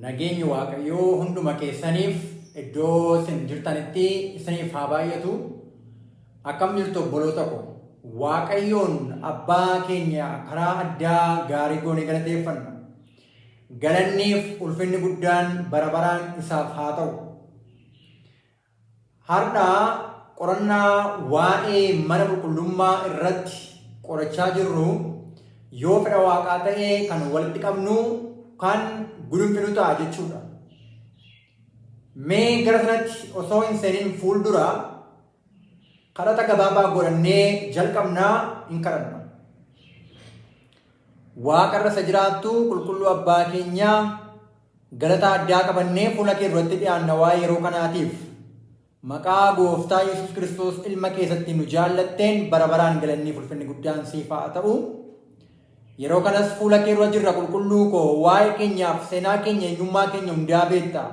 Nageenyi waaqayyoo hunduma keessaniif iddoo isin jirtanitti isiniif haa baay'atu. Akkam jirtu obboloota ko. Waaqayyoon abbaa keenya karaa addaa gaarii goonee galateeffanna. Galanniif ulfinni guddaan bara baraan isaaf haa ta'u. Har'a qorannaa waa'ee mana qulqullummaa irratti qorachaa jirru yoo fedha waaqaa ta'ee kan walitti qabnu kan gudunfinu ta'a jechuudha. Mee gara sanatti osoo hin seeniin fuuldura kadhata gabaabaa godhannee jalqabnaa hin kadhanna. Waaqa irra isa jiraattu qulqulluu abbaa keenyaa galata addaa qabannee fuula kee duratti dhiyaanna waa'ee yeroo kanaatiif. Maqaa gooftaa Yesuus Kiristoos ilma keessatti nu jaallatteen bara baraan galanniif ulfinni guddaan siif haa ta'u. Yeroo kanas fuula kee dura jirra qulqulluu koo waa'ee keenyaaf seenaa keenya eenyummaa keenya hundaa beekta.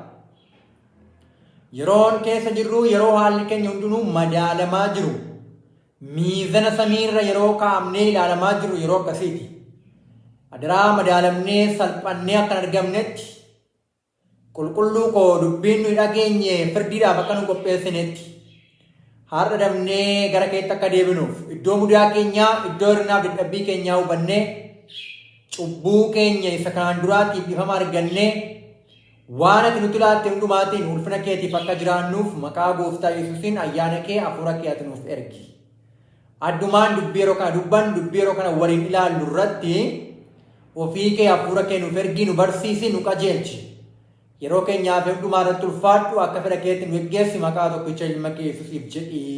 Yeroon keessa jirru yeroo haalli keenya hundinuu madaalamaa jiru. Miizana samiirra yeroo kaa'amnee ilaalamaa jiru yeroo akkasiiti. Adaraa madaalamnee salphannee akka hin argamnetti qulqulluu koo dubbiin nuyi dhageenye firdiidhaaf akka nu qopheessinetti har'a damnee gara keetti akka deebinuuf iddoo mudaa keenyaa iddoo hirnaaf dadhabbii keenyaa hubannee cubbuu keenya isa kanaan duraatiif ifama argannee waan ati nuti laatte hundumaatiin ulfina keetiif akka jiraannuuf maqaa gooftaa Yesuusiin ayyaana kee hafuura kee ati nuuf ergi. Addumaan dubbii yeroo kana dubban dubbii yeroo kana waliin ilaallu irratti ofii kee hafuura kee nuuf ergi nu barsiisi nu qajeelchi. Yeroo keenyaaf hundumaa irratti ulfaadhu akka fedha keetiin nu geggeessi maqaa tokkicha ilma kee Yesuusiif jedhii.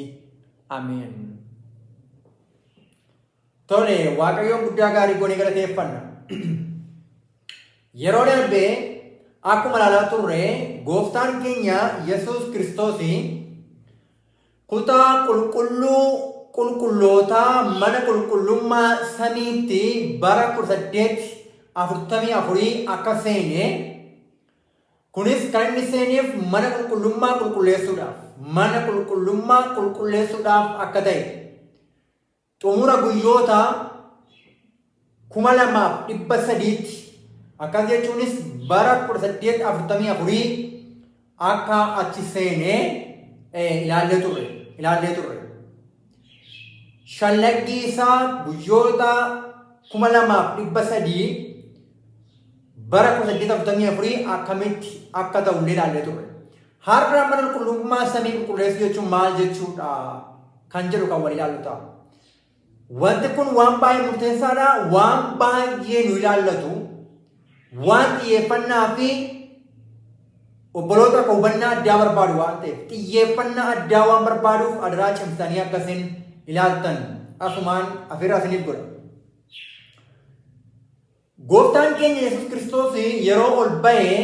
Ameen. Tole waaqayyoon guddaa gaarii goonee galateeffanna. Yeroo darbee akkuma ilaalaa turre gooftaan keenya Yesuus Kiristoos kutaa qulqullootaa mana qulqullummaa samiitti bara 1844 akka seene. Kunis kan inni seeneef mana qulqullummaa qulqulleessuudhaaf akka ta'e. Xumura guyyoota 2300 akkas jechuunis bara 1844 akka achi seenee ilaallee turre. Shallaggi isaa guyyoota 2300 bara 1844 akkamitti akka ta'u ilaallee turre. Har'a mana qulqullummaa samii qulqulleessuu jechuun maal jechuudha kan jedhu kan wal ilaallu ta'a. Wanti kun waan baay'ee murteessaadha, waan baay'ee nu ilaallatu, waan xiyyeeffannaa fi obboloota akka hubannaa addaa barbaadu waan ta'eef xiyyeeffannaa addaa waan barbaaduuf adaraa cimsanii akkasiin ilaaltan asumaan afeerraa isiniif godha. Gooftaan keenya Yesuus Kiristoos yeroo ol ba'ee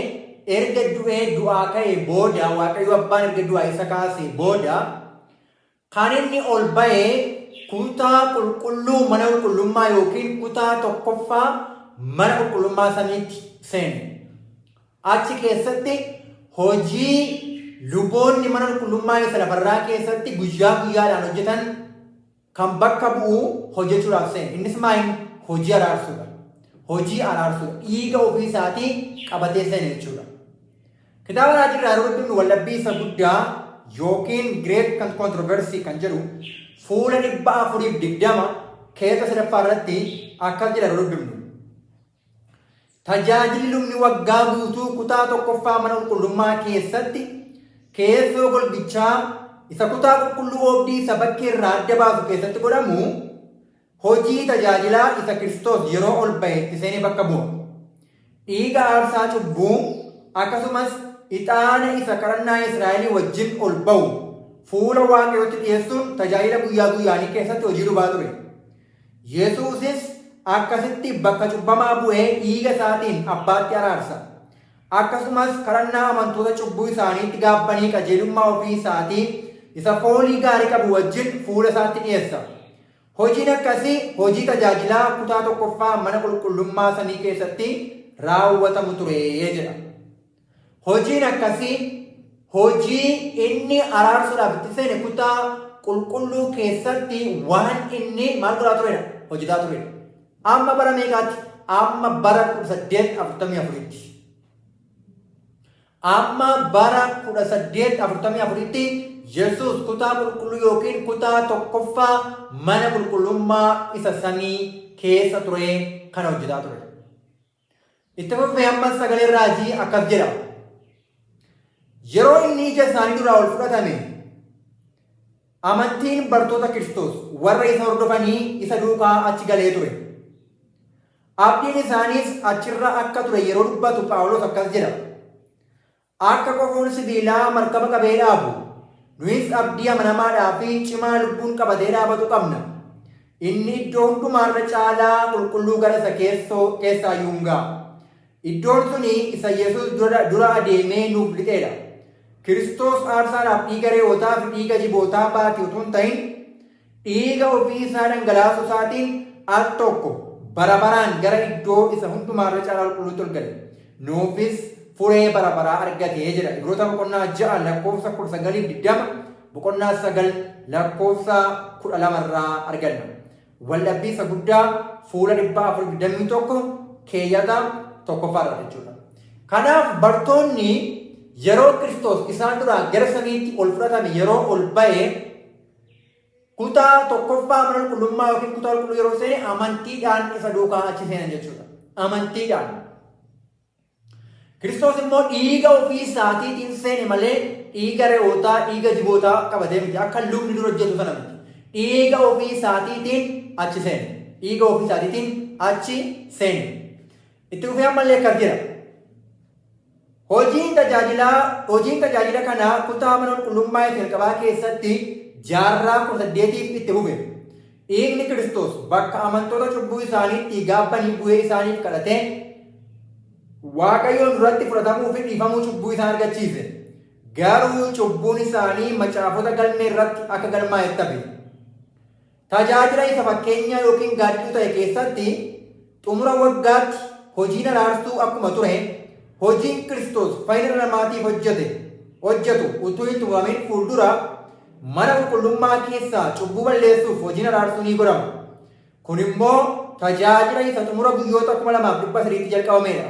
erga du'ee du'aa ka'ee booda waaqayyo abbaan erga du'aa isa kaasee booda kan inni ol ba'ee kutaa qulqulluu mana qulqullummaa yookiin kutaa tokkoffaa mana qulqullummaa samiitti seene. Achi keessatti hojii luboonni mana qulqullummaa isa lafarraa keessatti guyyaa guyyaadhaan hojjetan kan bakka bu'u hojjechuudhaaf seene. Innis maal hojii araarsuudha. Dhiiga ofii isaatii qabatee seene jechuudha. Kitaaba raajirraa yeroo dubbifnu wallabbii isa guddaa yookiin Great Controversy kan jedhu fuula 420 keessa sadaffaa irratti akkas jedha yeroo dubbifnu. Tajaajilli lubni waggaa guutuu kutaa tokkoffaa mana qulqullummaa keessatti keessoo golbichaa isa kutaa qulqulluu oobdii isa bakkee irraa adda baasu keessatti godhamu hojii tajaajilaa isa Kiristoos yeroo ol ba'e seenee bakka bu'a. Dhiiga aarsaa cubbuu akkasumas ixaana isa qarannaa Israa'elii wajjin ol ba'u fuula waaqayyootti dhiyeessuun tajaajila guyyaa guyyaanii keessatti hojii lubaa ture. Yesuusis akkasitti bakka cubbamaa bu'ee dhiiga isaatiin abbaatti araarsa. Akkasumas qarannaa amantoota cubbuu isaaniitti gaabbanii qajeelummaa ofii isaatii isa foolii gaarii qabu wajjin fuula isaatti dhiyeessa. Hojiin akkasii hojii tajaajilaa kutaa tokkoffaa mana qulqullummaa samii keessatti raawwatamu ture jedha. Hojiin akkasii hojii inni araarsuudhaaf itti seene kutaa qulqulluu keessatti waan inni maal godhaa turedha? Hojjetaa turedha. Amma bara meeqaatti? Amma bara 1844tti. amma bara 1844tti Yesus kutaa qulqulluu yookiin kutaa tokkoffaa mana qulqullummaa isa samii keessa ture kan hojjetaa ture. Itti fufee ammas sagalee raajii akkas jedha. Yeroo inni ija isaanii duraa ol fudhatame amantiin bartoota Kiristoos warra isa hordofanii isa duukaa achi galee ture. Abdiin isaaniis achirra akka ture yeroo dubbatu Phaawulos akkas jedha. Akka qofoon sibiilaa markaba qabee dhaabu nuyis abdii amanamaadhaa fi cimaa lubbuun qabatee dhaabatu qabna. Inni iddoo hundumaarra caalaa qulqulluu gara isa keessaa yuungaa. Iddoon suni isa Yesus dura adeemee nuuf lixeedha. Kiristoos aarsaadhaaf dhiiga re'ootaa fi dhiiga jibootaa baate utuu hin ta'in dhiiga ofii isaa dhangalaasuu isaatiin al tokko bara baraan gara iddoo isa hundumaarra caalaa qulqulluutti ol gale. Nuufis furee bara baraa argatee jedha. Ibroota boqonnaa 6 lakkoofsa 19-20 boqonnaa 9 lakkoofsa 12 irraa arganna. Waldhabbii isa guddaa fuula 421 keeyyata tokkoffaadha jechuudha. Kanaaf bartoonni yeroo Kiristoos isaan duraa gara samiitti ol fudhatame yeroo ol ba'e kutaa tokkoffaa mana qulqullummaa yookiin kutaa qulqulluu yeroo seene amantiidhaan isa duukaa achi seenan jechuudha. Amantiidhaan. Kiristoos immoo dhiiga ofii isaatiitiin seene malee dhiiga re'ootaa, dhiiga jibootaa qabatee miti. Akka lubni dura hojjetu sana miti. Dhiiga ofii isaatiitiin achi seene. Dhiiga ofii isaatiitiin achi seene. Itti fufee ammallee akkas jedha. Hojiin tajaajila kanaa kutaa mana qulqullummaa jalqabaa keessatti jaarraa 18 itti fufe. Dhiigni Kiristoos bakka amantoota cubbuu isaaniitti gaabbanii bu'ee isaaniif kadhatee Waaqayyoon duratti fudhatamuu fi dhiifamuu cubbuu isaan argachiise. Garuu cubbuun isaanii macaafota galmee irratti akka galmaa'e tabe. Tajaajila isa fakkeenyaa yookiin gaaddiduu ta'e keessatti xumura waggaatti hojiin araarsuu akkuma ture hojiin Kiristoos fayyina namaatiif hojjetu utuu hin xumuramin fuuldura mana qulqullummaa keessaa cubbuu balleessuuf hojiin araarsuu ni godhama. Kun immoo tajaajila isa xumura guyyoota 2013tti jalqabameedha.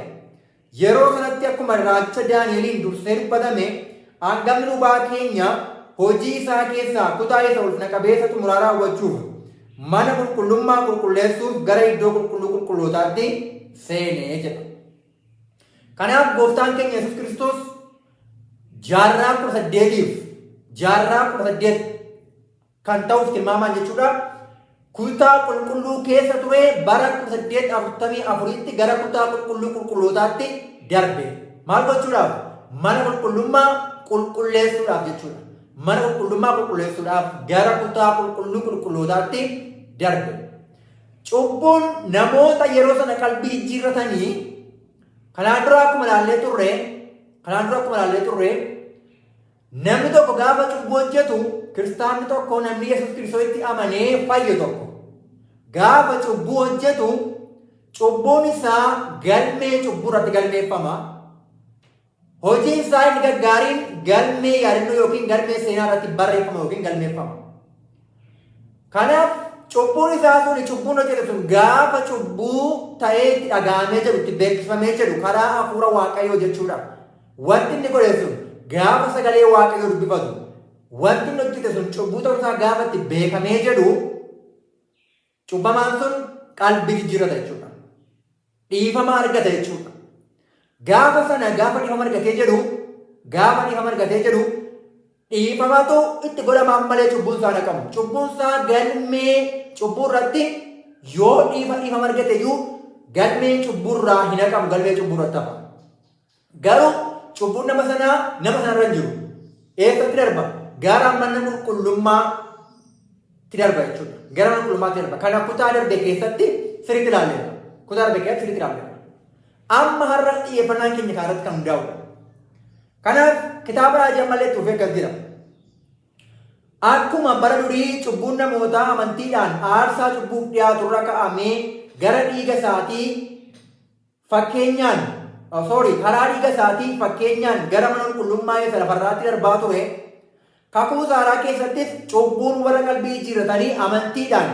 Yeroo sanatti akkuma raajicha Daani'eliin dursee dubbatame hangafni lubaa keenya hojii isaa keessaa kutaa isa ulfina qabeessa xumuraa raawwachuuf mana qulqullummaa qulqulleessuuf gara iddoo qulqullootaatti seenee jedha. Kanaaf gooftaan keenya Yesus Kiristoos jaarraa 18 kan ta'uuf tilmaamaan jechuudha. Kutaa qulqulluu keessa ture bara 1844tti gara kutaa qulqullootaatti darbe. Maal gochuudhaaf? Mana qulqullummaa qulqulleessuudhaaf jechuudha. Mana qulqullummaa qulqulleessuudhaaf gara kutaa qulqullootaatti darbe. Cubbuun namoota yeroo sana qalbii jijjiirratanii kanaan dura akkuma ilaallee turre namni tokko gaafa cubbuu hojjetu kiristaanni tokko namni Yesus Kiristoositti amanee fayyu tokko gaafa cubbuu hojjetu cubbuun isaa galmee cubbuu irratti galmeeffama. Hojiin isaa inni gaggaariin galmee yaadannoo yookiin galmee seenaa irratti barreeffama yookiin galmeeffama. Kanaaf cubbuun isaa sun cubbuun hojjete sun gaafa cubbuu ta'ee itti dhagahamee jedhu itti beeksifamee jedhu karaa hafuura Waaqayyoo jechuudha. Wanti inni godhe sun gaafa sagalee Waaqayyoo dubbifatu wanti inni hojjete sun cubbuu ta'uu isaa gaafa itti beekamee jedhu cubbamaan sun qalbii jijjiirrata jechuudha. Dhiifama argata jechuudha. Gaafa sana gaafa dhiifama argatee jedhu dhiifamatu itti godhamaan malee cubbuun isaa naqamu. Cubbuun isaa galmee cubbuu irratti yoo dhiifama argate iyyuu galmee cubbuu irraa hin naqamu, galmee cubbuu irratti hafa. Garuu cubbuun nama sanarra hin jiru. Eessatti darba? Gara mana qulqullummaatti darba jechuudha. Gara mana qulqullummaatti darba. Kana kutaa darbe keessatti sirriitti ilaalleera. Kutaa darbe keessatti sirriitti ilaalleera. Amma har'a xiyyeeffannaan keenya kanarratti kan hundaa'udha. Kanaaf kitaaba raajii ammallee itti fufee akkas jira. Akkuma bara durii cubbuun namootaa amantiidhaan aarsaa cubbuuf dhiyaatu irra ka'amee gara dhiiga isaatii karaa dhiiga isaatii fakkeenyaan gara mana qulqullummaa isa lafarraatti darbaa ture. Kakuu Zaaraa keessattis cubbuun warra qalbii jijjiirratanii amantiidhaan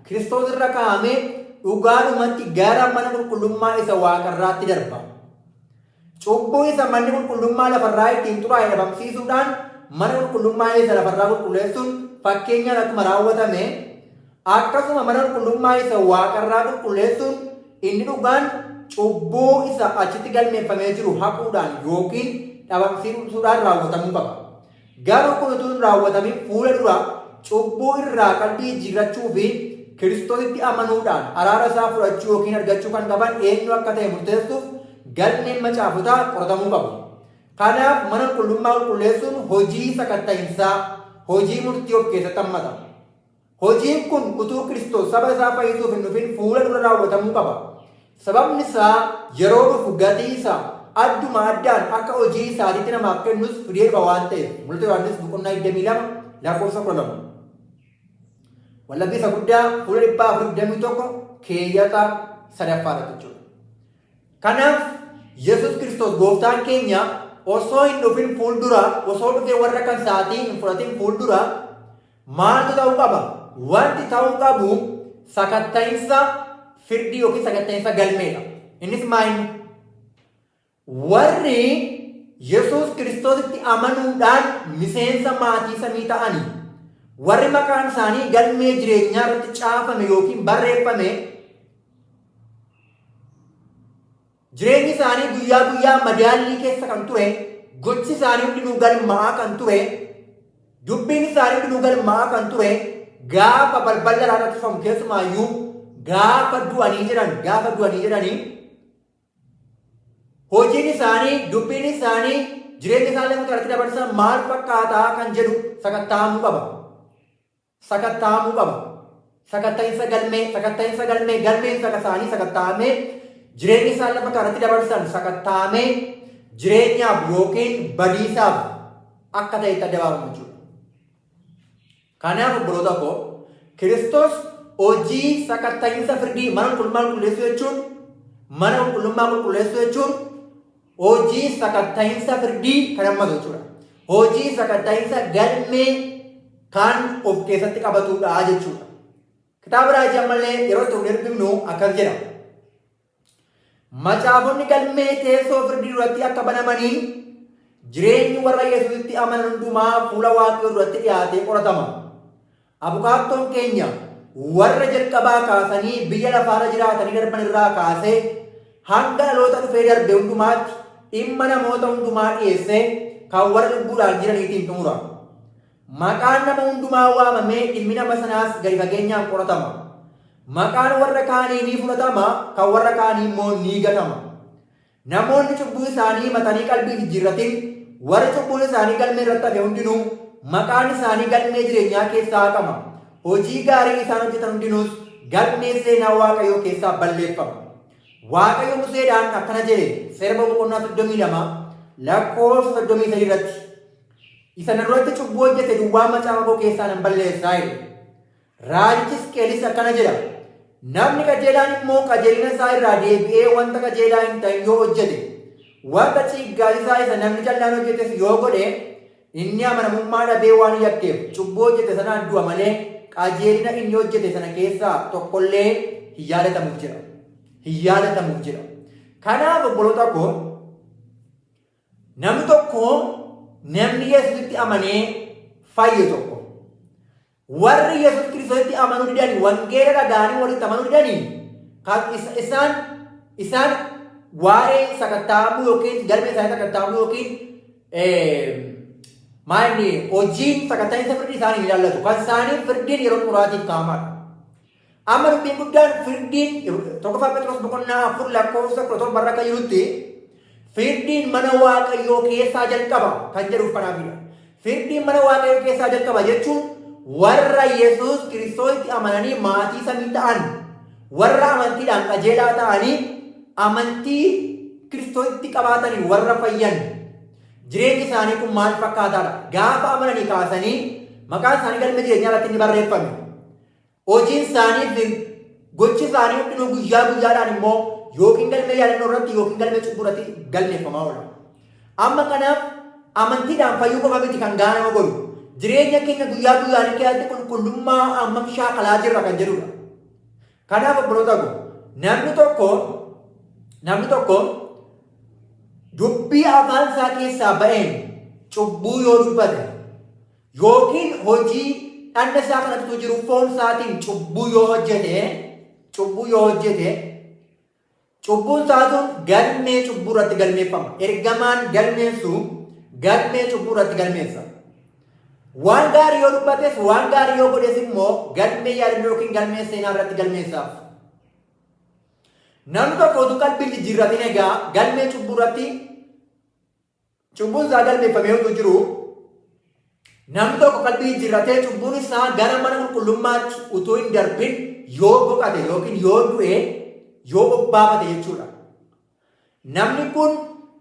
Kiristoos irra ka'amee dhugaadhumatti gara mana qulqullummaa isa waaqarraatti darba. cubbuu isa manni qulqullummaa lafarraa ittiin xuraa'e dhabamsiisuudhaan mana qulqullummaa isa lafarraa qulqulleessuun fakkeenyaan akkuma raawwatame akkasuma mana qulqullummaa isa waaqarraa qulqulleessuun inni dhugaan cubbuu isa achitti galmeeffamee jiru haquudhaan yookiin dhabamsiisuudhaan raawwatamuu qaba. Garuu kun utuu hin raawwatamin fuula dura cubbuu irraa qalbii jijjiirrachuu fi Kiristoositti amanuudhaan araara isaa fudhachuu yookiin argachuu kan qaban eenyu akka ta'e murteessuuf galmeen macaafotaa qoratamuu qabu. Kanaaf mana qulqullummaa qulqulleessuun hojii sakatta'iinsaa, hojii murtii of keessatti hammata. Hojiin kun utuu Kiristoos saba isaa fayyisuuf hin dhufin fuula dura raawwatamuu qaba. Sababni isaa yeroo dhufu gatii isaa adduma addaan akka hojii isaatiitti namaaf kennus fideedha waan ta'eef. Mul'ata Yohaannis boqonnaa 22 lakkoofsa 12. Wallabbii isa guddaa fuula 421 keeyyata 3ffaadha jechuudha. Kanaaf Yesuus Kiristoos gooftaan keenya osoo hin dhufin fuuldura, osoo dhufee warra kan isaatii hin fudhatin fuuldura maaltu ta'uu qaba? Wanti ta'uu qabu sakatta'iinsa firdii yookiin sakatta'iinsa galmeedha. Innis maali? Warri Yesuus Kiristoositti amanuudhaan miseensa maatii samii ta'anii warri maqaan isaanii galmee jireenyaa irratti caafame yookiin barreeffame jireenyi isaanii guyyaa guyyaa madaallii keessa kan ture, gochi isaanii hundinuu galmaa'aa kan ture, dubbiin isaanii hundinuu galmaa'aa kan ture, gaafa balbala irratti cufamu keessumaayyuu gaafa du'anii jedhanii hojiin isaanii, dubbiin isaanii, jireenya isaanii lafa kanatti dabarsan maal fakkaataa kan jedhu sakatta'amuu qaba. Sakatta'iinsa galmee, galmeen isaanii sakatta'amee jireenya isaan lafa kanatti dabarsan sakatta'amee jireenyaaf yookiin badiisaaf akka ta'etti adda baafamu jechuudha. Kanaaf obboloota koo Kiristoos hojii sakatta'iinsa firdii mana qulqullummaa qulqulleessuu jechuun hojii sakatta'iinsa firdii kan hammatu jechuudha. Hojii sakatta'iinsa galmee kan of keessatti qabatudha jechuudha. Kitaaba raajii ammallee yeroo itti dubbifnu akkas jedha. Macaafonni galmee teessoo firdii duratti akka banamanii jireenyi warra Yesuusitti amanan hundumaa fuula Waaqayyoo duratti dhiyaatee qoratama. Abukaattoon keenya warra jalqabaa kaasanii biyya lafaarra jiraatanii darban irraa kaasee hanga dhaloota dhufee darbe hundumaatti dhimma namoota hundumaa dhiyeessee kan warra lubbuudhaan jiraniitiin xumura. Maqaan nama hundumaa waamamee dhimmi nama sanaas gadi fageenyaan qoratama. Maqaan warra kaanii ni fudhatama, kan warra kaanii immoo ni gatama. Namoonni cubbuu isaanii matanii qalbii jijjiirratin warri cubbuun isaanii galmee irratti hafe hundinuu maqaan isaanii galmee jireenyaa keessaa haqama. Hojii gaarii isaan hojjetan hundinuus galmee seenaa Waaqayyoo keessaa balleeffama. Waaqayyo Museedhaan akkana jedhe seera boqonnaa 32 lakkoofsa 33 irratti isa na duratti cubbuu hojjete duwwaa macaafa koo keessaa nan balleessaa jedhe. Raajichi Hisqeelis akkana jedha. Namni qajeelaan immoo qajeelina isaa irraa deebi'ee wanta qajeelaa hin ta'in yoo hojjete wanta ciiggaasisaa isa namni jallaan hojjetes yoo godhe inni amanamummaa dhabee waan yakkeef cubbuu hojjete sanaan du'a malee qajeelina inni hojjete sana keessaa tokkollee hin yaadatamuuf jedha. Kanaaf obboloota koo namni Yesuusitti amanee fayye tokko warri Yesuus Kiristoositti amanuu didanii wangeela dhaga'anii walitti amanuu didanii kan isaan waa'ee sakatta'amuu yookiin galmee isaanii sakatta'amuu yookiin hojiin sakatta'iinsa firdii isaanii hin ilaallatu. Kan isaanii firdiin yeroo xumuraatiif kaa'amadha. Amma dubbiin guddaan firdiin tokkoffaa Phexros boqonnaa 4 lakkoofsa 17 irra kan jirutti firdiin mana Waaqayyoo keessaa jalqaba kan jedhuuf kanaafidha. Firdiin mana Waaqayyoo keessaa jalqaba jechuun warra Yesuus Kiristoositti amananii maatii samii ta'an, warra amantiidhaan qajeelaa ta'anii amantii Kiristoositti qabaatanii warra fayyan jireenyi isaanii kun maal fakkaataadha? Gaafa amananii kaasanii maqaan isaanii galmee jireenyaa irratti ni barreeffame. Hojiin isaanii fi gochi isaanii hundinuu guyyaa guyyaadhaan immoo yookiin galmee yaadannoo irratti yookiin galmee cubbuu irratti galmeeffamaa oola. Amma kanaaf amantiidhaan fayyuu qofa miti kan gaana nama godhu. Jireenya keenya guyyaa guyyaan keessatti qulqullummaa ammam shaakalaa jirra kan jedhudha. Kanaaf obboloota koo namni tokko dubbii afaan isaa keessaa ba'een cubbuu yoo dubbate yookiin hojii dhanna isaa kanatti jiru foon isaatiin cubbuu yoo hojjete cubbuun isaatuun galmee cubbuu irratti galmeeffama. Ergamaan galmeessu galmee cubbuu irratti galmeessa. Waan gaarii yoo dubbates waan gaarii yoo godhes immoo galmee yaadannoo yookiin galmee seenaa irratti galmeessaaf. Namni tokko utuu qalbii jijjiirratin egaa galmee cubbuu irratti cubbuun isaa galmeeffamee utuu jiru namni tokko qalbii jijjiirratee cubbuun isaa gara mana qulqullummaatti utuu hin darbin yoo boqate yookiin yoo du'e yoo obbaafate jechuudha. Namni kun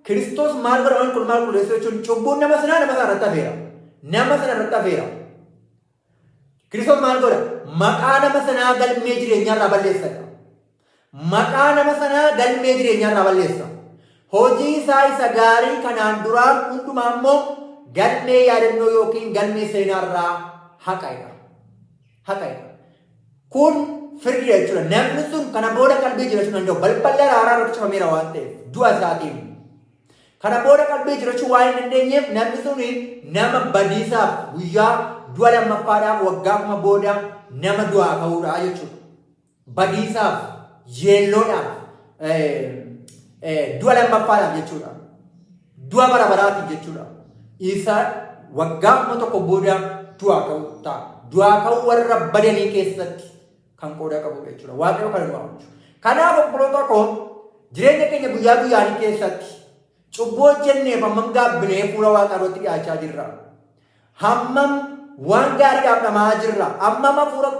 Kiristoos maal godha mana qulqullummaa jechuun cubbuun nama sanaa irratti hafeera. Nama sana irratti hafeera. Kiristoos maal godha? Maqaa nama sanaa galmee jireenyaa irraa balleessa. Maqaa nama sanaa galmee jireenyaa irraa balleessa. Hojii isaa isa gaarii kanaan duraan hundumaa immoo galmee yaadannoo yookiin galmee seenaa irraa haqeera. Kun firdii jechuudha. Namni sun kana booda qalbii jiraachuu danda'u. Balbala haaraa irratti cufameera waan ta'eef du'a isaatiin. Kana booda qalbii jiraachuu waan hin dandeenyeef namni sun nama badiisaaf guyyaa du'a lammaffaadhaaf waggaafuma booda nama du'aa ka'uudha jechuudha. Badiisaaf yeelloodhaaf du'a lammaffaadhaaf jechuudha. Du'a bara baraatiif jechuudha. Isa waggaafuma tokko booda du'aa ka'u ta'a. Du'aa ka'u warra badanii keessatti kan qooda qabu jechuudha. Waaqayyo kan nuuf hawwachu. Kanaaf obboloota koo jireenya keenya guyyaa guyyaanii keessatti cubbuu hojjenneef hammam gaabbinee fuula Waaqaa irratti dhiyaachaa jirra. Hammam waan gaariidhaaf dhama'aa jirra. Hammam hafuura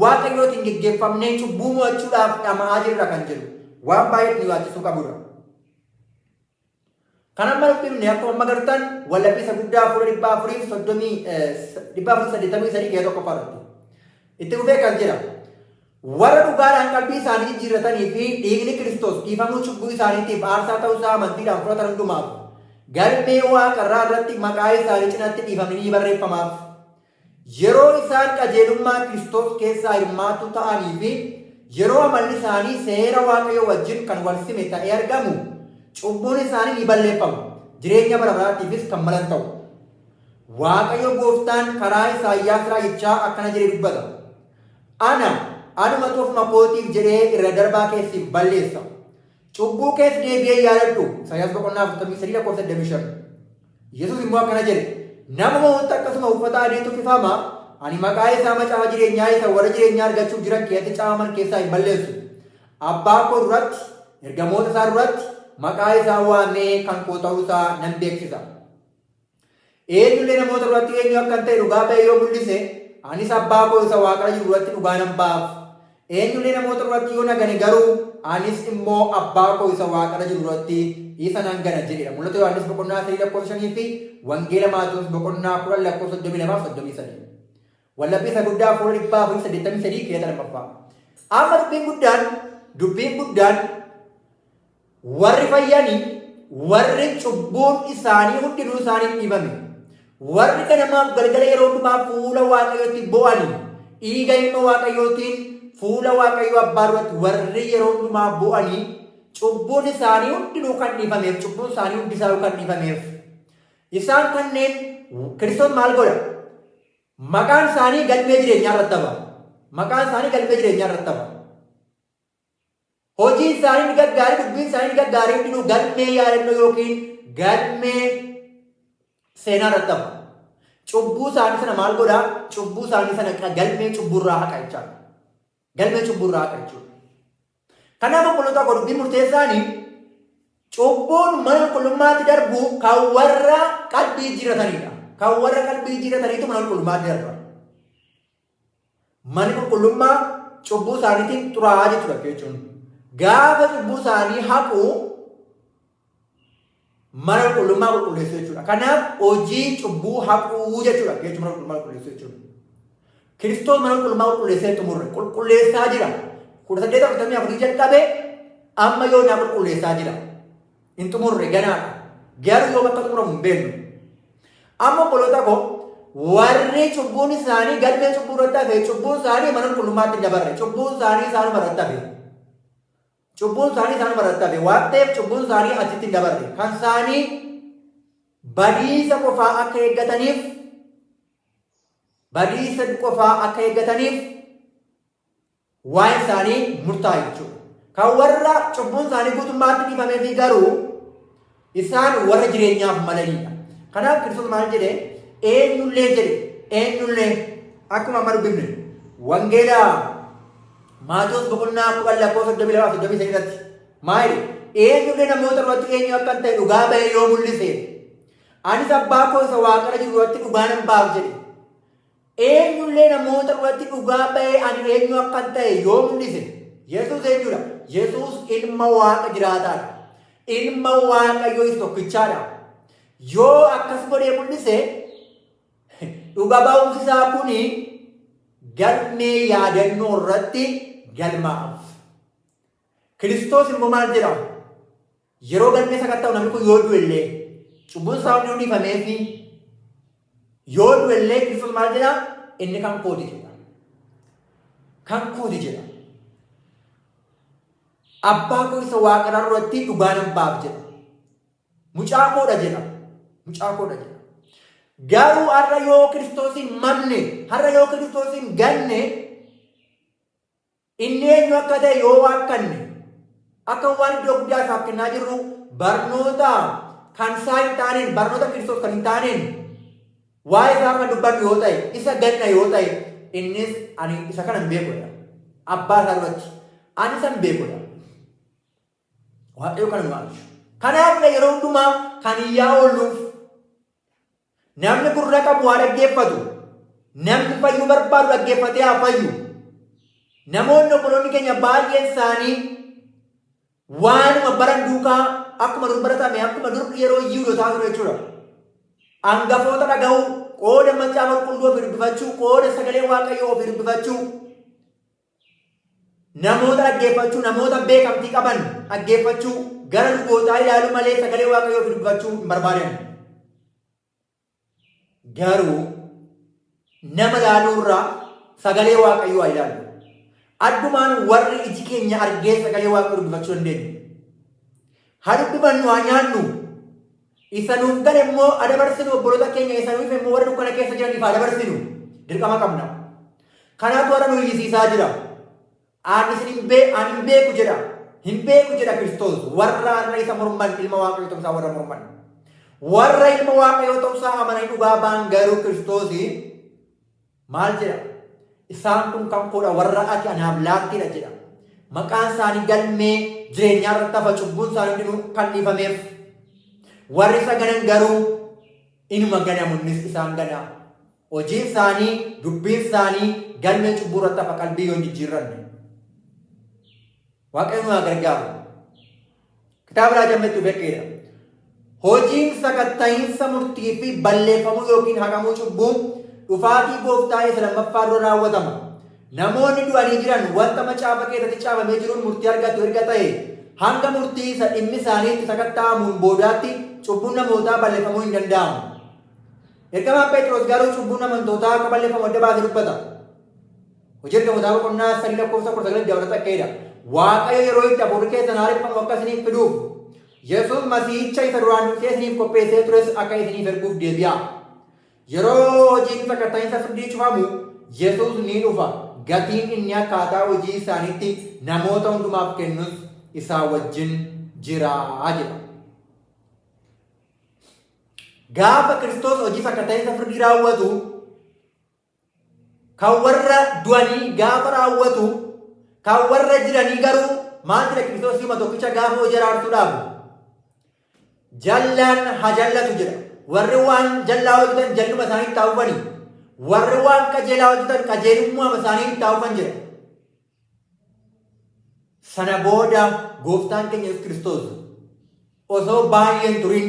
Waaqayyootiin geggeeffamnee cubbuu mo'achuudhaaf dhama'aa jirra kan jedhu waan baay'ee nu yaachisuu qabudha. Kan amma nutti akkuma agartan wallabbii isa guddaa 483 kee tokko farratti. Itti dhufee kan jedha. Warra dhugaadhaan qalbii isaanii jijjiirratanii fi dhiigni Kiristoos dhiifamuu cubbuu isaaniitiif aarsaa ta'uu isaa amantiidhaan fudhatan hundumaaf galmee Waaqarraa irratti maqaa isaanii cinaatti dhiifamanii barreeffamaaf. Yeroo isaan qajeelummaa Kiristoos keessaa hirmaattu ta'anii fi yeroo amalli isaanii seera Waaqayyoo wajjin kan wal sime ta'ee argamu cubbuun isaanii ni balleeffama. Jireenya bara baraatiifis kan malan ta'u. Waaqayyo Gooftaan karaa Isaayyaas raajichaa akkana jedhee dubbata. Anuma ofuma kootiif jedhee irra darbaa keessi balleessa. Cubbuu kees deebi'ee yaadadhu. Isaayyaas 43:35. Yesuus immoo akkana jedhe. Nama mo'utti akkasuma uffata adiitu uffifama. Ani maqaa isaa macaafa jireenyaa isa warra jireenyaa argachuuf jiran keessatti caafaman keessaa hin balleessu. Abbaa koo duratti ergamoota isaa duratti maqaa isaa waamee kan koo ta'uu isaa nan beeksisa. Eenyullee namoota duratti eenyu akka ta'e dhugaa ba'ee yoo mul'ise anis abbaa koo isa Waaqarra jiru duratti dhugaa nan baaf. Eenyullee namoota duratti yoo nagane garuu anis immoo abbaa koo isa Waaqarra jiru duratti isa nan gana jedhedha. Mul'ata Yohaannis 3:5 fi Wangeela Maatiyoos 10:32-33. Wallabbii isa guddaa 483 keessa lammaffaa. Amma dubbiin guddaan warri fayyanii warri cubbuun isaanii hundinuu isaanii dhiibame. Warri ganamaaf galgala yeroo hundumaa fuula Waaqayyootti bo'anii dhiiga ilma Waaqayyootiin fuula Waaqayyoo abbaa duratti warri yeroo hundumaa bo'anii cubbuun isaanii hundinuu kan dhiifameef cubbuun isaanii hundisaa kan dhiifameef isaan kanneen Kiristoos maal godha? Maqaan isaanii galmee jireenyaa irratti haba. Maqaan isaanii galmee jireenyaa irratti haba. Hojii isaanii ni gaggaarii, dubbiin isaanii ni gaggaarii hundinuu galmee yaadannoo yookiin galmee seenaa irratti haba. Cubbuu isaanii sana maal godhaa? Cubbuu isaanii sana galmee cubburraa haqa jechaadha. Galmee cubburraa haqa jechuudha. Kanaaf obboloota koo dubbiin murteessaanii cubbuun mana qulqullummaatti darbu kan warra qalbii jiratanidha. Kan warra qalbii jirataniitu mana qulqullummaatti darba. Manni qulqullummaa cubbuu isaaniitiin xuraa'aa jechuudha. Gaafa cubbuu isaanii haqu mana qulqullummaa qulqulleessu jechuudha. Kanaaf hojii cubbuu haquu jechuudha. Mana qulqullummaa qulqulleessu jechuudha. Kiristoos mana qulqullummaa qulqulleessee xumurre qulqulleessaa jira. 1844 jalqabee amma yoo na qulqulleessaa jira. Hin xumurre ganaadha. Garuu yoo bakka xumuramu hin beeknu. Amma obboloota koo warri cubbuun isaanii galmee cubbuu irratti hafe cubbuun isaanii mana qulqullummaatti dabarre cubbuun isaanii isaanuma irratti hafe. cubbuun isaanii isaan barattafe waan ta'eef cubbuun isaanii achitti hin dabarre kan isaanii badiisa qofaa akka eeggataniif waan isaanii murtaa'e jechuudha. Kan warra cubbuun isaanii guutummaatti dhiifamee fi garuu isaan warra jireenyaaf malanidha. Kanaaf Kiristoos maal jedhee eenyullee akkuma amma dubbifne wangeela Maatiyos boqonnaa 10:32 irratti maali eenyullee namoota irratti eenyu akka hin ta'e dhugaa bahee yoo mul'ise anis abbaa koo isa waaqarra jiru irratti dhugaa nan baaf jedhe. Eenyullee namoota irratti dhugaa bahee ani eenyu akka hin ta'e yoo mul'ise Yesuus eenyudha? Yesuus ilma waaqa jiraataadha. Ilma waaqayyoo isa tokkichaadha. Yoo akkas godhee mul'ise dhuga ba'umsi isaa kuni galmee yaadannoo irratti galmaa'aaf. Kiristoos immoo maal jedha? Yeroo galmee sakatta'u namni kun yoo du'ellee cubbuun isaa hundi dhiifamee fi yoo du'ellee Kiristoos maal jedha? Inni kan kooti jedha. Kan kooti jedha. Abbaa koo isa waaqarraa irratti dhugaa nan baaf jedha. Mucaa koodha jedha. Garuu har'a yoo Kiristoosin mamne, har'a yoo Kiristoosin ganne, inni eenyu akka ta'e yoo waakkanne, akka waan iddoo guddaa isaaf kennaa jirru barnoota kan isaa hin taaneen, barnoota Kiristoos kan hin taaneen, waa'ee isaa kan dubbannu yoo ta'e, isa ganna yoo ta'e, innis ani isa kana hin beekudha. Abbaa isaa duratti ani isa hin beekudha. Waaqayyo kana nu waamshu. Kanaaf yeroo hundumaa kan iyyaa oolluuf namni gurra qabu waa dhaggeeffatu. Namni fayyuu barbaadu dhaggeeffatee haa fayyu. Namoonni obboloonni keenya baay'een isaanii waanuma baran duukaa akkuma dur baratame akkuma dur yeroo yihudotaa ture jechuudha. Hangafoota dhaga'uu, qooda macaafa qulqulluu ofii dubbifachuu, qooda sagalee waaqayyoo ofii dubbifachuu, namoota dhaggeeffachuu, namoota beekamtii qaban dhaggeeffachuu, gara lubootaa ilaaluu malee sagalee waaqayyoo ofii dubbifachuu hin barbaadan. Garuu nama ilaaluurraa sagalee waaqayyoo haa ilaallu. Addumaan warri iji keenya argee sagalee waaqayyoo dubbifachuu dandeenyu. Haa dubbifannu, haa nyaannu. Isa nuuf gale immoo adabarsinu, obboloota keenya isa nuuf immoo warra dukkana keessa jiraniif adabarsinu. Dirqama qabna. Kanaatu warra nu hiisisaa jira. Ani hin beeku jedha. Hin beeku jedha Kiristoos. Warra har'a isa morman ilma waaqayyoo ta'uusaa warra morman. Warra ilma waaqayyoo ta'uusaa amananii dhugaa ba'an garuu Kiristoos maal jedha? Isaan kun kan koodha warra ati anaaf laattidha jedha. Maqaan isaanii galmee jireenyaa irratti hafa, cubbuun isaanii kan dhiifameef. Warri isa ganan garuu inuma ganamunnis isaan gana. Hojiin isaanii, dubbiin isaanii galmee cubbuu irratti hafa, qalbii yoo hin jijjiirranne. Waaqayyo nu haa gargaaru. Kitaaba Raajammeetti beekeedha. Hojiin sakatta'iinsa murtii fi balleeffamuu yookiin haqamuu cubbuu dhufaatii gooftaa isa lammaffaa dura raawwatama. Namoonni du'anii jiran wanta macaafa keessatti caafamee jiruun murtii argatu erga ta'e hanga murtii isa dhimmi isaaniitti sakatta'amuun boodaatti cubbuun namootaa balleeffamuu hin danda'amu. Ergamaan Phexros garuu cubbuun amantootaa akka balleeffamu adda baasee dubbata. Hojii ergamootaa boqonnaa 3:19 dabalata akkaidha. Waaqayyo yeroo itti hafuurri keessan haareffamu akka isiniif fiduuf Yesuus Masiihicha isa duraan dursee isiniif qopheessee tures akka isiniif erguuf deebi'a. Yeroo hojiin sakatta'iinsa firdii cufamu Yesuus ni dhufa. Gatiin inni akkaataa hojii isaaniitti namoota hundumaaf kennus isaa wajjin jira jedha. Gaafa Kiristoos hojii sakatta'iinsa firdii raawwatu kan warra du'anii gaafa raawwatu kan warra jiranii garuu maal jedha Kiristoos hima tokkicha gaafa hojii araarsuudhaaf jallaan haa jallatu jedha. Warri waan jallaa hojjetan jalluma isaanii taa'ufani. Warri waan qajeelaa hojjetan qajeelummaa isaanii taa'ufan jedha. Sana booda gooftaan keenya Yesuus Kiristoos osoo baay'een turin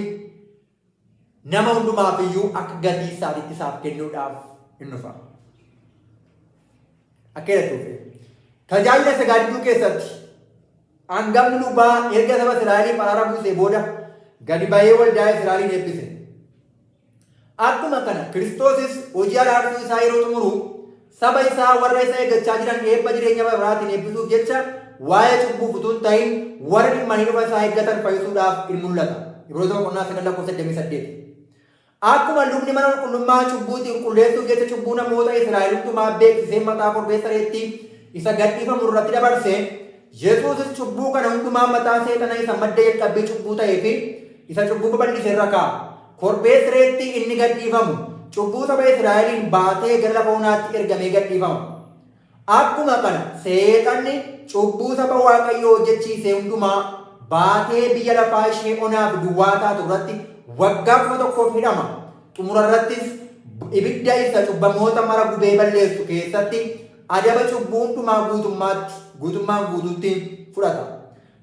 nama hundumaaf iyyuu akka gatii isaatiitti isaaf kennuudhaaf hin dhufa. Akkeedha tuufe. Tajaajila sagaadduu keessatti hangafni lubaa erga saba Israa'eliif araara buusee booda gadi ba'ee waldaa Israa'eliin eebbise. Akkuma kana Kiristoosis hojii araarsuu isaa yeroo xumuru saba isaa warra isa eeggachaa jiran eebba jireenya baraatiin eebbisuuf jecha waa'ee cubbuu futuun ta'in warra dhimmanii dhufa isaa eeggatan fayyisuudhaaf in mul'ata. Ibroota boqonnaa 9:8. Akkuma lubni mana qulqullummaa cubbuutiin qulleessuuf jecha cubbuu namoota Israa'el hundumaa beeksisee mataa korbeessa reetti isa gadhiifamu irratti dabarse, Yesuusis cubbuu kana hundumaa mataa seexana isa madda jalqabbii cubbuu ta'ee fi isa cubbuu babal'ise irra kaa'a. Korbeessa reetti inni gadhiifamu cubbuu saba Israa'eliin baatee gara lafa onaatti ergamee gadhiifama. Akkuma kana seexanni cubbuu saba Waaqayyoo hojjechiise hundumaa baatee biyya lafaa ishee onaaf duwwaa taatu irratti waggaa 1,000 hidhama. Xumura irrattis ibidda isa cubbamoota mara gubee balleessu keessatti adaba cubbuu hundumaa guutummaan guutuutti fudhata.